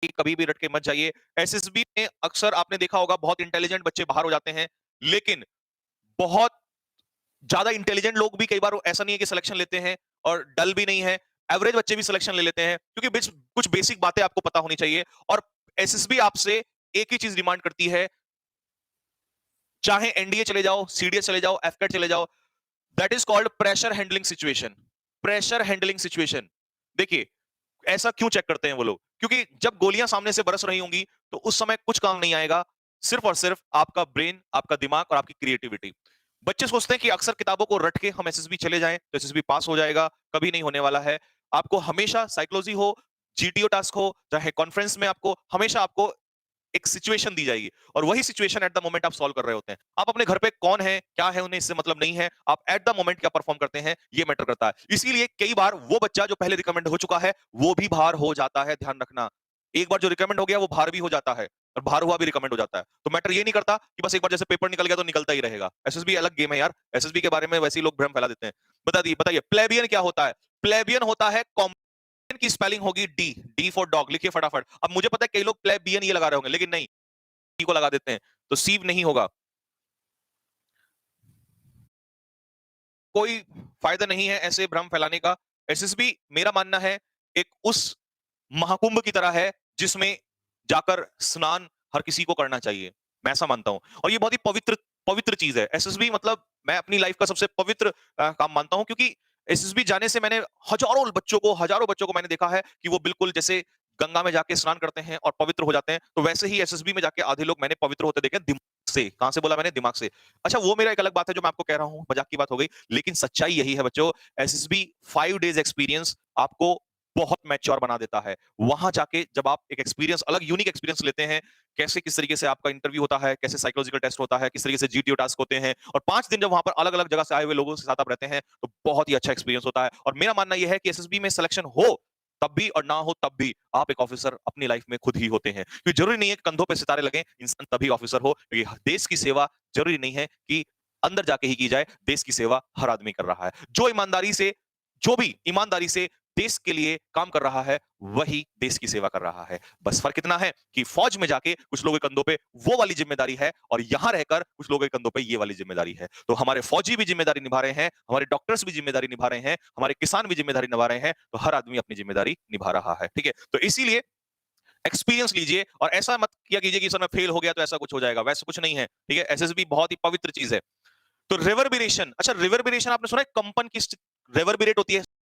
कि कभी भी रट के मत जाइए। एसएसबी में अक्सर आपने देखा होगा बहुत इंटेलिजेंट बच्चे बाहर हो जाते हैं, लेकिन बहुत ज्यादा इंटेलिजेंट लोग भी कई बार ऐसा नहीं है कि सिलेक्शन लेते हैं और डल भी नहीं है, एवरेज बच्चे भी सिलेक्शन ले लेते हैं, क्योंकि कुछ बेसिक बातें आपको पता होनी चाहिए। और एसएसबी आपसे एक ही चीज डिमांड करती है, चाहे एनडीए चले जाओ, सीडीएस चले जाओ, एफकेट चले जाओ, that is called pressure handling situation. Pressure handling situation. देखिए, ऐसा क्यों चेक करते हैं वो लोग? क्योंकि जब गोलियां सामने से बरस रही होंगी तो उस समय कुछ काम नहीं आएगा, सिर्फ और सिर्फ आपका ब्रेन, आपका दिमाग और आपकी क्रिएटिविटी। बच्चे सोचते हैं कि अक्सर किताबों को रट के हम एसएसबी चले जाएं तो एसएसबी पास हो जाएगा, कभी नहीं होने वाला है। आपको हमेशा साइकोलॉजी हो, जीटीओ टास्क हो, चाहे कॉन्फ्रेंस में आपको हमेशा आपको एक सिचुएशन दी जाएगी और वही सिचुएशन एट द मोमेंट आप सॉल्व कर रहे होते हैं। आप अपने घर पे कौन है, क्या है, उन्हें इससे मतलब नहीं है, आप एट द मोमेंट क्या परफॉर्म करते हैं ये मैटर करता है। इसीलिए कई बार वो बच्चा जो पहले रिकमेंड हो चुका है वो भी बाहर हो जाता है, ध्यान रखना। एक बार जो रिकमेंड हो गया वो बाहर भी हो जाता है और बाहर हुआ भी रिकमेंड हो जाता है। तो मैटर ये नहीं करता कि बस एक बार जैसे पेपर निकल गया तो निकलता ही रहेगा। एसएसबी अलग गेम है यार। एसएसबी के बारे में वैसे ही लोग भ्रम फैला देते हैं। बताइए बताइए, प्लेबियन क्या होता है? प्लेबियन होता है की स्पेलिंग होगी डी, डी फॉर डॉग। लिखिए फटाफट। अब मुझे पता है कई लोग प्लेबियन ये लगा रहे होंगे, लेकिन नहीं, डी को लगा देते हैं तो सीव नहीं होगा। कोई फायदा नहीं है ऐसे भ्रम फैलाने का। एसएसबी मेरा मानना है एक उस महाकुंभ की तरह है जिसमें जाकर स्नान हर किसी को करना चाहिए। मैं ऐसा मानता हूं और ये बहुत ही पवित्र पवित्र चीज है। एसएसबी मतलब मैं अपनी लाइफ का सबसे पवित्र काम मानता हूं, क्योंकि एसएसबी जाने से मैंने हजारों बच्चों को मैंने देखा है कि वो बिल्कुल जैसे गंगा में जाके स्नान करते हैं और पवित्र हो जाते हैं, तो वैसे ही एसएसबी में जाके आधे लोग मैंने पवित्र होते देखे दिमाग से। कहां से बोला मैंने? दिमाग से। अच्छा, वो मेरा एक अलग बात है जो मैं आपको कह रहा हूं, मजाक की बात हो गई, लेकिन सच्चाई यही है बच्चों। एसएसबी 5 डेज एक्सपीरियंस आपको बहुत मैच्योर बना देता है। वहां जाके जब आप एक एक्सपीरियंस, अलग यूनिक एक्सपीरियंस लेते हैं, कैसे किस तरीके से आपका इंटरव्यू होता है, कैसे साइकोलॉजिकल टेस्ट होता है, किस तरीके से जीटीओ टास्क होते हैं, और 5 दिन जब वहां पर अलग अलग जगह से आए हुए लोगों के साथ आप रहते हैं तो बहुत ही अच्छा एक्सपीरियंस होता है। और मेरा मानना यह है कि एसएसबी में सिलेक्शन हो तब भी और ना हो तब भी आप एक ऑफिसर अपनी लाइफ में खुद ही होते हैं। क्योंकि जरूरी नहीं है कि कंधों पे सितारे लगे, इंसान तभी ऑफिसर हो। क्योंकि देश की सेवा जरूरी नहीं है कि अंदर जाके ही की जाए, देश की सेवा हर आदमी कर रहा है। जो भी ईमानदारी से देश के लिए काम कर रहा है वही देश की सेवा कर रहा है। बस फर्क इतना है कि फौज में जाके कुछ लोगों के कंधों पे वो वाली जिम्मेदारी है और यहां रहकर कुछ लोगों के कंधों पे ये वाली जिम्मेदारी है। तो हमारे फौजी भी जिम्मेदारी निभा रहे हैं, हमारे डॉक्टर्स भी जिम्मेदारी निभा रहे हैं, हमारे किसान भी जिम्मेदारी निभा रहे हैं, तो हर आदमी अपनी जिम्मेदारी निभा रहा है। ठीक है, तो इसीलिए एक्सपीरियंस लीजिए और ऐसा मत किया कीजिए कि सर मैं फेल हो गया तो ऐसा कुछ हो जाएगा, वैसा कुछ नहीं है। ठीक है, एसएसबी बहुत ही पवित्र चीज है। तो रिवर्बरेशन, अच्छा रिवर्बरेशन आपने सुना है? कंपन की रिवर्बरेट होती है,